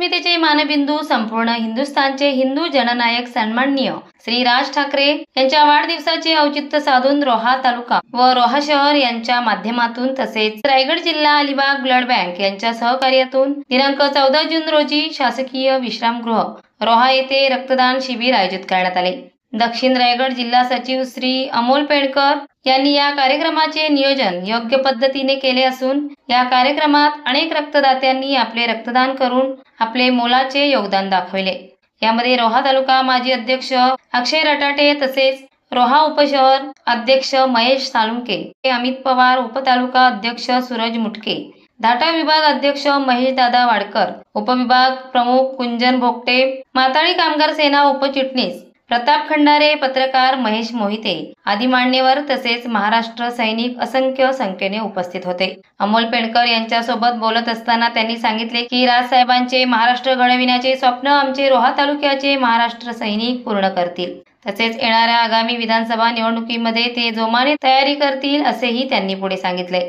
अस्मितेचे मानबिंदू संपूर्ण हिंदुस्थानचे हिंदू जननायक सन्माननीय श्री राज ठाकरे यांच्या वाढदिवसाचे औचित्य साधून रोहा तालुका व रोहा शहर यांच्या माध्यमातून तसेच रायगड जिल्हा अलिबाग ब्लड बँक यांच्या सहकार्यातून दिनांक 14 जून रोजी शासकीय विश्रामगृह रोहा येथे रक्तदान शिबिर आयोजित करण्यात आले। दक्षिण रायगड जिल्हा सचिव श्री अमोल पेडकर यांनी या कार्यक्रमाचे नियोजन योग्य पद्धतीने केले असून या कार्यक्रमात अनेक रक्तदात्यांनी आपले रक्तदान करून आपले मोलाचे योगदान दाखवले। यामध्ये रोहा तालुका माजी अध्यक्ष अक्षय रटाटे तसेच रोहा उपशहर अध्यक्ष महेश साळुंके, अमित पवार, उपतालुका अध्यक्ष सूरज मुटके, धाटा विभाग अध्यक्ष महेश दादा वाडकर, उपविभाग प्रमुख कुंजन भोगटे, माताळी कामगार सेना उपचिटणीस प्रताप खंडारे, पत्रकार महेश मोहिते आदी मान्यवर तसेच महाराष्ट्र सैनिक असंख्य संख्येने उपस्थित होते। अमोल पेडकर यांच्यासोबत बोलत असताना त्यांनी सांगितले की राजसाहेबांचे महाराष्ट्र घडविण्याचे स्वप्न आमचे रोहा तालुक्याचे महाराष्ट्र सैनिक पूर्ण करतील। तसेच येणाऱ्या आगामी विधानसभा निवडणुकीमध्ये ते जोमाने तयारी करतील असेही त्यांनी पुढे सांगितले।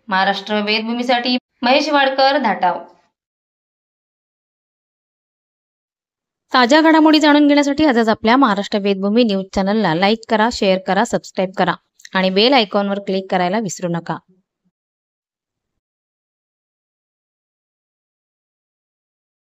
महाराष्ट्र वेदभूमीसाठी महेश वाडकर, धाटाव। ताज्या घडामोडी जाणून घेण्यासाठी आजच आपल्या महाराष्ट्र वेदभूमी न्यूज चॅनलला लाईक करा, शेअर करा, सबस्क्राईब करा आणि बेल आयकॉनवर क्लिक करायला विसरू नका।